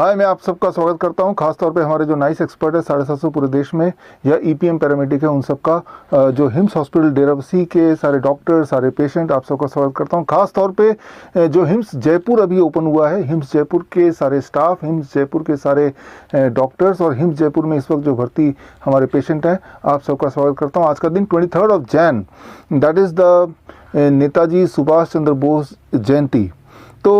हाय, मैं आप सबका स्वागत करता हूं। खासतौर पे हमारे जो नाइस एक्सपर्ट है 750 पूरे देश में या ईपीएम पैरामेडिक है, उन सबका जो हिम्स हॉस्पिटल डेराबस्सी के सारे डॉक्टर, सारे पेशेंट, आप सबका स्वागत करता हूं। खासतौर पे जो हिम्स जयपुर अभी ओपन हुआ है, हिम्स जयपुर के सारे स्टाफ, हिम्स जयपुर के सारे डॉक्टर्स और हिम्स जयपुर में इस वक्त जो भर्ती हमारे पेशेंट हैं, आप सबका स्वागत करता हूँ। आज का दिन 23 Jan, that is the Netaji Subhash Chandra Bose Jayanti. तो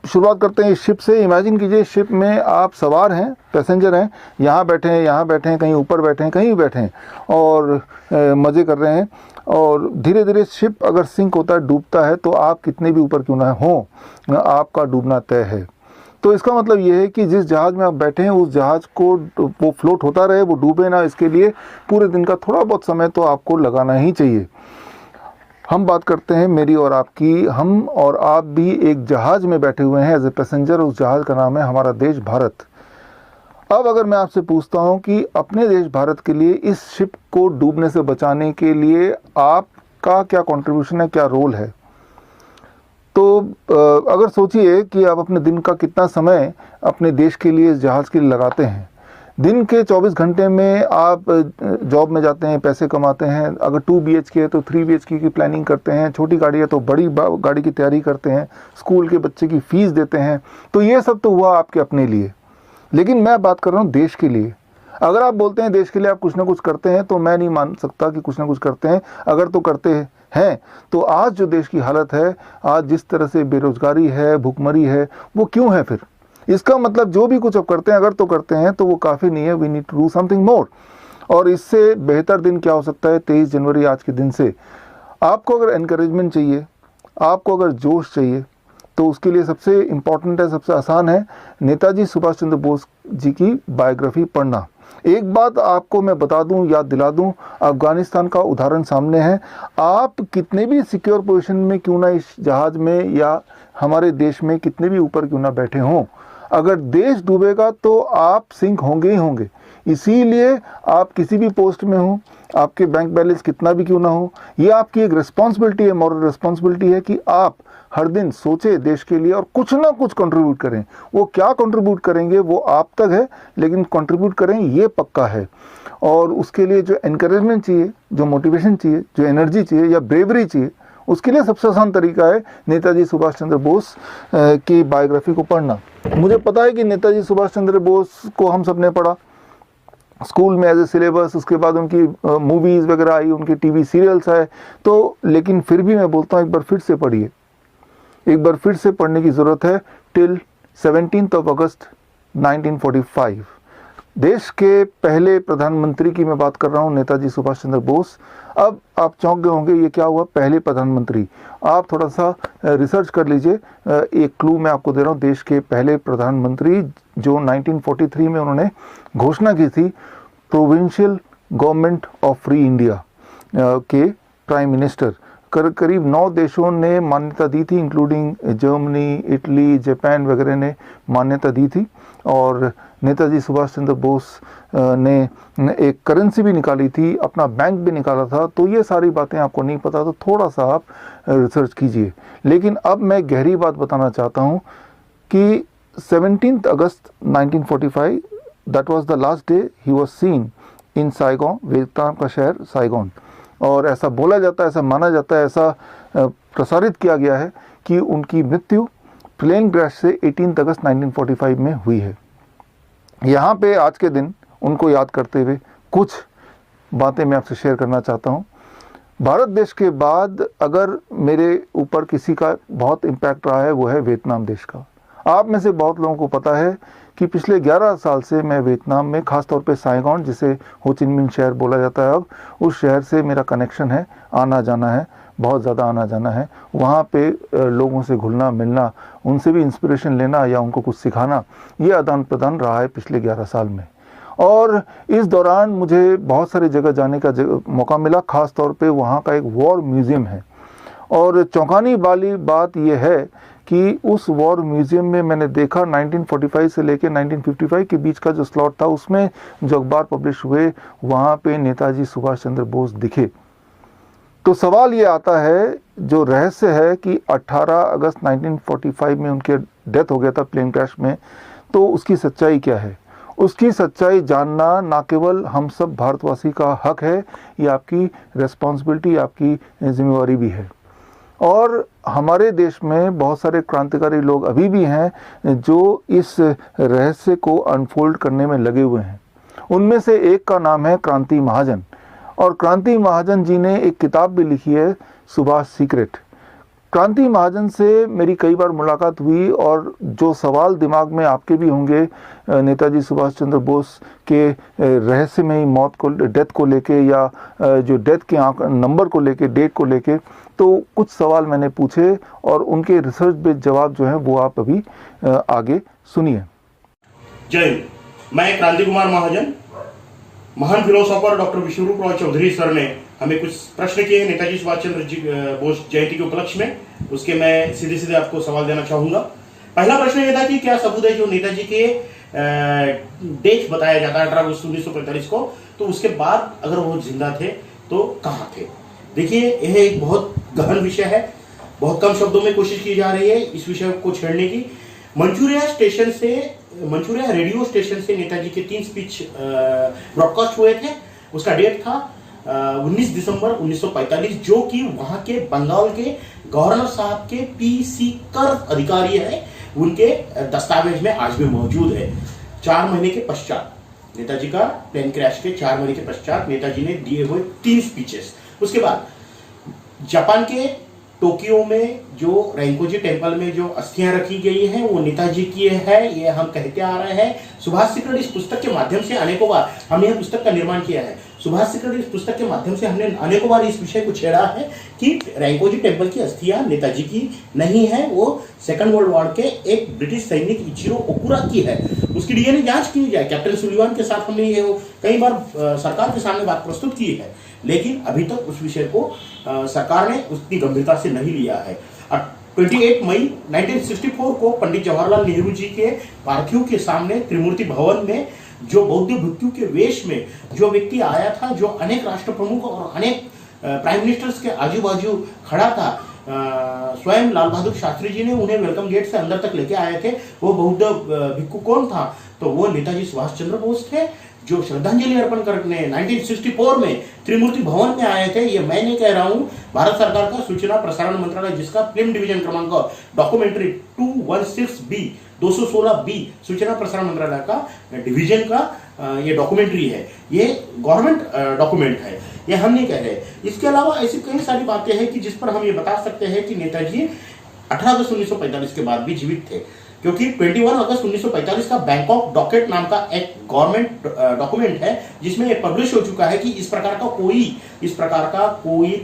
शुरुआत करते हैं इस शिप से। इमेजिन कीजिए, शिप में आप सवार हैं, पैसेंजर हैं, यहाँ बैठे हैं, कहीं ऊपर बैठे हैं, कहीं बैठे हैं और मज़े कर रहे हैं। और धीरे धीरे शिप अगर सिंक होता है, डूबता है, तो आप कितने भी ऊपर क्यों ना हो, आपका डूबना तय है। तो इसका मतलब ये है कि जिस जहाज़ में आप बैठे हैं, उस जहाज़ को वो फ्लोट होता रहे, वो डूबे ना, इसके लिए पूरे दिन का थोड़ा बहुत समय तो आपको लगाना ही चाहिए। हम बात करते हैं मेरी और आपकी। हम और आप भी एक जहाज़ में बैठे हुए हैं एज ए पैसेंजर। उस जहाज़ का नाम है हमारा देश भारत। अब अगर मैं आपसे पूछता हूं कि अपने देश भारत के लिए इस शिप को डूबने से बचाने के लिए आपका क्या कंट्रीब्यूशन है, क्या रोल है, तो अगर सोचिए कि आप अपने दिन का कितना समय अपने देश के लिए, इस जहाज़ के लिए लगाते हैं। दिन के 24 घंटे में आप जॉब में जाते हैं, पैसे कमाते हैं। अगर 2 BHK है तो 3 BHK की प्लानिंग करते हैं, छोटी गाड़ी है तो बड़ी गाड़ी की तैयारी करते हैं, स्कूल के बच्चे की फ़ीस देते हैं। तो ये सब तो हुआ आपके अपने लिए, लेकिन मैं बात कर रहा हूँ देश के लिए। अगर आप बोलते हैं देश के लिए आप कुछ ना कुछ करते हैं, तो मैं नहीं मान सकता कि कुछ ना कुछ करते हैं। अगर तो करते हैं तो आज जो देश की हालत है, आज जिस तरह से बेरोजगारी है, भुखमरी है, वो क्यों है फिर? इसका मतलब जो भी कुछ आप करते हैं, अगर तो करते हैं तो वो काफ़ी नहीं है। We need to do something more. और इससे बेहतर दिन क्या हो सकता है 23 जनवरी आज के दिन से? आपको अगर एनकरेजमेंट चाहिए, आपको अगर जोश चाहिए, तो उसके लिए सबसे इम्पॉर्टेंट है, सबसे आसान है नेताजी सुभाष चंद्र बोस जी की बायोग्राफी पढ़ना। एक बात आपको मैं बता दूं, याद दिला दूं, अफगानिस्तान का उदाहरण सामने है। आप कितने भी सिक्योर पोजीशन में क्यों ना इस जहाज़ में या हमारे देश में कितने भी ऊपर क्यों ना बैठे हों, अगर देश डूबेगा तो आप सिंक होंगे ही होंगे। इसीलिए आप किसी भी पोस्ट में हो, आपके बैंक बैलेंस कितना भी क्यों ना हो, ये आपकी एक रिस्पॉन्सिबिलिटी है, मॉरल रिस्पॉन्सिबिलिटी है कि आप हर दिन सोचे देश के लिए और कुछ ना कुछ कंट्रीब्यूट करें। वो क्या कंट्रीब्यूट करेंगे वो आप तक है, लेकिन कंट्रीब्यूट करें ये पक्का है। और उसके लिए जो एनकरेजमेंट चाहिए, जो मोटिवेशन चाहिए, जो एनर्जी चाहिए या ब्रेवरी चाहिए, उसके लिए सबसे आसान तरीका है नेताजी सुभाष चंद्र बोस की बायोग्राफी को पढ़ना। मुझे पता है कि नेताजी सुभाष चंद्र बोस को हम सब ने पढ़ा स्कूल में एज ए सिलेबस, उसके बाद उनकी मूवीज़ वगैरह आई, उनके टीवी सीरियल्स आए, तो लेकिन फिर भी मैं बोलता हूँ एक बार फिर से पढ़िए, एक बार फिर से पढ़ने की ज़रूरत है। टिल 17 अगस्त 1945 देश के पहले प्रधानमंत्री की मैं बात कर रहा हूँ, नेताजी सुभाष चंद्र बोस। अब आप चौंक गए होंगे, ये क्या हुआ, पहले प्रधानमंत्री? आप थोड़ा सा रिसर्च कर लीजिए। एक क्लू मैं आपको दे रहा हूँ। देश के पहले प्रधानमंत्री जो 1943 में उन्होंने घोषणा की थी provincial government of free India के प्राइम मिनिस्टर। करीब 9 देशों ने मान्यता दी थी, इंक्लूडिंग जर्मनी, इटली, जापान वगैरह ने मान्यता दी थी। और नेताजी सुभाष चंद्र बोस ने एक करेंसी भी निकाली थी, अपना बैंक भी निकाला था। तो ये सारी बातें आपको नहीं पता तो थोड़ा सा आप रिसर्च कीजिए। लेकिन अब मैं गहरी बात बताना चाहता हूँ कि 17 अगस्त 1945 that was the last day he was seen in Saigon, Vietnam का शहर साइगोन। और ऐसा बोला जाता है, ऐसा माना जाता है, ऐसा प्रसारित किया गया है कि उनकी मृत्यु प्लेन क्रैश से 18 अगस्त 1945 में हुई है। यहाँ पे आज के दिन उनको याद करते हुए कुछ बातें मैं आपसे शेयर करना चाहता हूँ। भारत देश के बाद अगर मेरे ऊपर किसी का बहुत इम्पैक्ट रहा है, वो है वियतनाम देश का। आप में से बहुत लोगों को पता है कि पिछले 11 साल से मैं वियतनाम में, ख़ासतौर पे साइगोन जिसे हो चिन मिन शहर बोला जाता है, अब उस शहर से मेरा कनेक्शन है, आना जाना है, बहुत ज़्यादा आना जाना है। वहाँ पे लोगों से घुलना मिलना, उनसे भी इंस्पिरेशन लेना या उनको कुछ सिखाना, ये आदान प्रदान रहा है पिछले 11 साल में। और इस दौरान मुझे बहुत सारी जगह जाने का मौका मिला। ख़ास तौर पे वहाँ का एक वॉर म्यूज़ियम है और चौंकाने वाली बात यह है कि उस वॉर म्यूज़ियम में मैंने देखा 1945 से लेकर 1955 के बीच का जो स्लॉट था, उसमें जो अखबार पब्लिश हुए, वहाँ पे नेताजी सुभाष चंद्र बोस दिखे। तो सवाल ये आता है, जो रहस्य है कि 18 अगस्त 1945 में उनके डेथ हो गया था प्लेन क्रैश में, तो उसकी सच्चाई क्या है? उसकी सच्चाई जानना ना केवल हम सब भारतवासी का हक है, ये आपकी रिस्पॉन्सिबिलिटी, आपकी जिम्मेवारी भी है। और हमारे देश में बहुत सारे क्रांतिकारी लोग अभी भी हैं जो इस रहस्य को अनफोल्ड करने में लगे हुए हैं। उनमें से एक का नाम है क्रांति महाजन, और क्रांति महाजन जी ने एक किताब भी लिखी है, सुभाष सीक्रेट। क्रांति महाजन से मेरी कई बार मुलाकात हुई, और जो सवाल दिमाग में आपके भी होंगे नेताजी सुभाष चंद्र बोस के रहस्यमयी मौत को, डेथ को लेके, या जो डेथ के नंबर को लेके, डेट को लेके, तो कुछ सवाल मैंने पूछे और उनके रिसर्च बेस्ड जवाब जो है वो आप अभी आगे सुनिए। जय हिंद। मैं क्रांति कुमार महाजन। महान फिलोसोफर डॉक्टर विश्वरूप रॉय चौधरी सर ने हमें कुछ प्रश्न किए नेताजी सुभाष चंद्र बोस जयंती के उपलक्ष्य में। उसके मैं सीधे सीधे आपको सवाल देना चाहूंगा। पहला प्रश्न यह था कि क्या सबूत है जो नेताजी के डेथ बताया जाता है 18 अगस्त 1945 को, तो उसके बाद अगर वो जिंदा थे तो कहाँ थे? देखिए, यह एक बहुत गहन विषय है। बहुत कम शब्दों में कोशिश की जा रही है इस विषय को छेड़ने की। मंचूरिया रेडियो स्टेशन से नेताजी के 3 स्पीच ब्रॉडकास्ट हुए थे। उसका डेट था 19 दिसंबर 1945, जो कि वहां के बंगाल के गवर्नर साहब के पीसी कर अधिकारी है, उनके दस्तावेज में आज भी मौजूद है। 4 महीने के पश्चात, नेताजी का प्लेन क्रैश के 4 महीने के पश्चात नेताजी ने दिए हुए 3 स्पीचेस। उसके बाद जापान के टोक्यो में जो रैंकोजी टेम्पल में जो अस्थियां रखी गई हैं वो नेताजी की है, ये हम कहते आ रहे हैं। सुभाष सीक्रेट इस पुस्तक के माध्यम से अनेकों बार हमने यह पुस्तक का निर्माण किया है। सुभाष सीक्रेट इस पुस्तक के माध्यम से हमने अनेकों बार इस विषय को छेड़ा है कि रैंकोजी टेम्पल की अस्थियां नेताजी की नहीं है, वो सेकंड वर्ल्ड वॉर के एक ब्रिटिश सैनिक इचिरो ओकुरा की है। उसकी डीएनए जांच की जाए। कैप्टन सुलिवान के साथ हमने ये कई बार सरकार के सामने बात प्रस्तुत की है, लेकिन अभी तक उस विषय को सरकार ने उतनी गंभीरता से नहीं लिया है। 28 मई 1964 को पंडित जवाहरलाल नेहरू जी के पार्थिव के सामने त्रिमूर्ति भवन में जो बौद्ध भिक्षु के वेश में जो व्यक्ति आया था, जो अनेक राष्ट्र प्रमुख और अनेक प्राइम मिनिस्टर्स के आजू बाजू खड़ा था, स्वयं लाल बहादुर शास्त्री जी ने उन्हें वेलकम गेट से अंदर तक लेके आए थे। वो बौद्ध भिक्षु कौन था? तो वो नेताजी सुभाष चंद्र बोस थे, जो श्रद्धांजलि अर्पण करने 1964 में त्रिमूर्ति भवन में आए थे। ये मैं नहीं कह रहा हूं, भारत सरकार का सूचना प्रसारण मंत्रालय, जिसका फिल्म डिवीजन क्रमांक डॉक्यूमेंट्री 216B 216B सूचना प्रसारण मंत्रालय का डिवीजन का ये डॉक्यूमेंट्री है। ये गवर्नमेंट डॉक्यूमेंट है, ये हम नहीं कह रहे। इसके अलावा ऐसी कई सारी बातें हैं कि जिस पर हम ये बता सकते हैं कि नेताजी 18 अगस्त 1945 के बाद भी जीवित थे, क्योंकि 21 अगस्त 1945 का बैंकॉक डॉकेट नाम का एक गवर्नमेंट डॉक्यूमेंट है, जिसमें ये पब्लिश हो चुका है कि इस प्रकार का कोई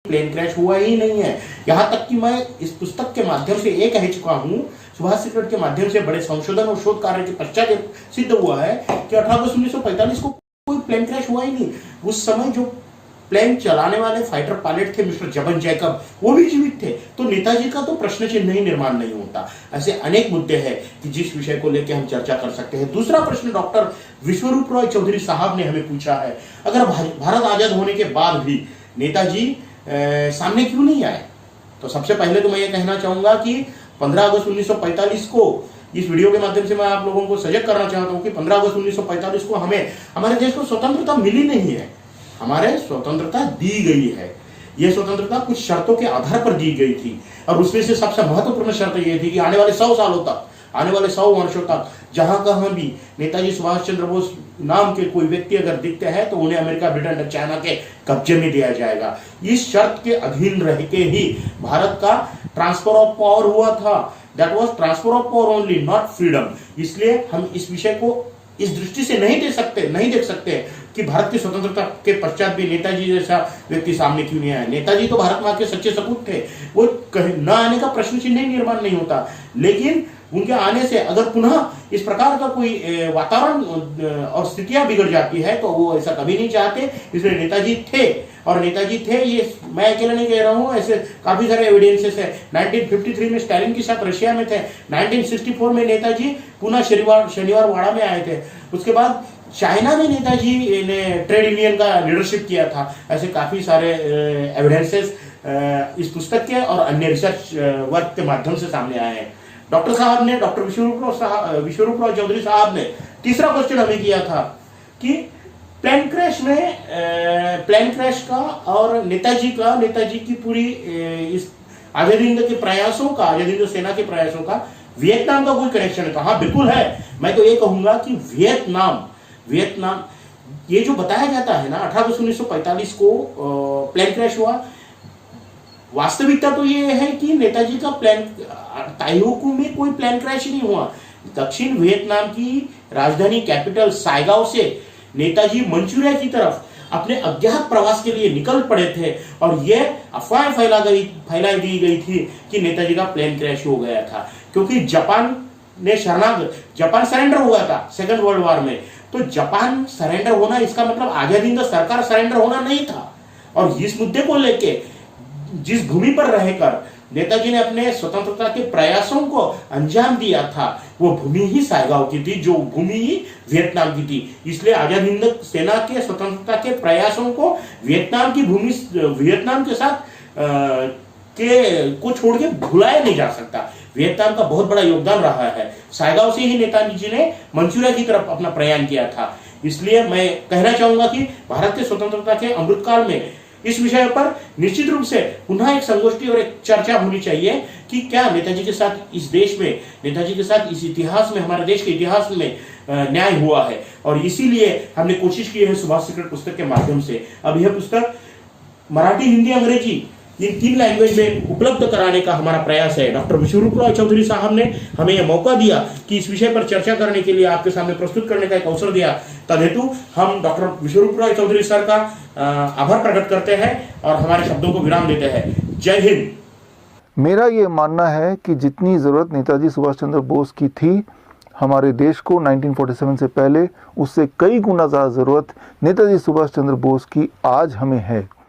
प्लेन क्रैश हुआ ही नहीं है। यहां तक कि मैं इस पुस्तक के माध्यम से ये कह चुका हूं, सुभाष सीक्रेट के माध्यम से बड़े संशोधन और शोध कार्य के पश्चात सिद्ध हुआ है कि 18 अगस्त 1945 को कोई प्लेन क्रैश हुआ ही नहीं। उस समय जो प्लेन चलाने वाले फाइटर पायलट थे मिस्टर जबन जैकब, वो भी जीवित थे। तो नेताजी का तो प्रश्न चिन्ह ही निर्माण नहीं होता। ऐसे अनेक मुद्दे हैं कि जिस विषय को लेकर हम चर्चा कर सकते हैं। दूसरा प्रश्न डॉक्टर विश्वरूप रॉय चौधरी साहब ने हमें पूछा है, अगर भारत आजाद होने के बाद भी नेताजी सामने क्यों नहीं आए? तो सबसे पहले तो मैं ये कहना चाहूंगा कि 15 अगस्त 1945 को, इस वीडियो के माध्यम से मैं आप लोगों को सजग करना चाहता हूं कि 15 अगस्त 1945 को हमें हमारे देश को स्वतंत्रता मिली नहीं है, हमारे स्वतंत्रता दी गई है। यह स्वतंत्रता कुछ शर्तों के आधार पर दी गई थी, और उसमें से सबसे महत्वपूर्ण शर्त यह थी कि आने वाले 100 सालों तक, आने वाले 100 वर्षों तक जहां कहां भी नेताजी सुभाष चंद्र बोस नाम के कोई व्यक्ति अगर दिखते हैं तो उन्हें अमेरिका, ब्रिटेन और चाइना के कब्जे में दिया जाएगा। इस शर्त के अधीन रह के ही भारत का ट्रांसफर ऑफ पावर हुआ था। That was transfer of power only, not freedom. इसलिए हम इस विषय को इस दृष्टि से नहीं देख सकते कि भारत की स्वतंत्रता के पश्चात भी नेताजी जैसा व्यक्ति सामने क्यों नहीं आया। नेताजी तो भारत मां के सच्चे सपूत थे, वो न आने का प्रश्न चिन्ह ही निर्माण नहीं होता। लेकिन उनके आने से अगर पुनः इस प्रकार का कोई वातावरण और स्थितियां बिगड़ जाती है तो वो ऐसा कभी नहीं चाहते। इसलिए नेताजी थे, और नेताजी थे, ये मैं अकेला नहीं कह रहा हूं, ऐसे काफी सारे एविडेंसेस है। 1953 में स्टालिन के साथ रशिया में थे। 1964 में नेताजी पुनः शनिवार वाड़ा में आए थे। उसके बाद चाइना में नेताजी ने ट्रेड यूनियन का लीडरशिप किया था। ऐसे काफी सारे एविडेंसेस इस पुस्तक के और अन्य रिसर्च वर्क के माध्यम से सामने आए हैं। डॉक्टर साहब ने, डॉक्टर विश्वरूपराव चौधरी साहब ने तीसरा क्वेश्चन हमें किया था कि प्लेन क्रैश का और नेताजी की पूरी इस आजादी हिंद के प्रयासों का, आजादी हिंद सेना के प्रयासों का वियतनाम का कोई कनेक्शन है? हाँ बिल्कुल है। मैं तो ये कहूंगा कि वियतनाम ये जो बताया जाता है ना 18 अगस्त 1945 को प्लेन क्रैश हुआ, वास्तविकता तो ये है कि नेताजी का ताइयोकू में कोई प्लेन क्रैश नहीं हुआ। दक्षिण वियतनाम की राजधानी कैपिटल साइगाओ से नेताजी मंचूरिया की तरफ अपने अज्ञात प्रवास के लिए निकल पड़े थे और यह अफवाह फैलाई दी गई थी कि नेताजी का प्लेन क्रैश हो गया था, क्योंकि जापान सरेंडर हुआ था सेकंड वर्ल्ड वॉर में। तो जापान सरेंडर होना, इसका मतलब आजादी हिंद सरकार सरेंडर होना नहीं था। और इस मुद्दे को लेके जिस भूमि पर रहकर नेताजी ने अपने स्वतंत्रता के प्रयासों को अंजाम दिया था, वो भूमि ही साइगाओ की थी, जो भूमि ही वियतनाम की थी। इसलिए आजाद हिंद सेना के स्वतंत्रता के प्रयासों को वियतनाम के साथ को छोड़ के भुलाया नहीं जा सकता। वियतनाम का बहुत बड़ा योगदान रहा है। साइगाओ से ही नेताजी ने मंचूरिया की तरफ अपना प्रयाण किया था। इसलिए मैं कहना चाहूंगा कि भारत के स्वतंत्रता के अमृतकाल में इस विषय पर निश्चित रूप से पुनः एक संगोष्ठी और एक चर्चा होनी चाहिए कि क्या नेताजी के साथ इस देश में, नेताजी के साथ इस इतिहास में, हमारे देश के इतिहास में न्याय हुआ है। और इसीलिए हमने कोशिश की है सुभाष सीक्रेट पुस्तक के माध्यम से। अब यह पुस्तक मराठी, हिंदी, अंग्रेजी इन 3 लैंग्वेज में उपलब्ध कराने का हमारा प्रयास है। डॉक्टर विश्वरूपराव चौधरी साहब ने हमें यह मौका दिया कि इस विषय पर चर्चा करने के लिए आपके सामने प्रस्तुत करने का एक अवसर दिया। तदहेतु हम डॉक्टर विश्वरूपराव चौधरी सर का आभार प्रकट करते हैं और हमारे शब्दों को विराम देते हैं। जय हिंद। मेरा ये मानना है कि जितनी ज़रूरत नेताजी सुभाष चंद्र बोस की थी हमारे देश को 1947 से पहले, उससे कई गुना ज़्यादा ज़रूरत नेताजी सुभाष चंद्र बोस की आज हमें है।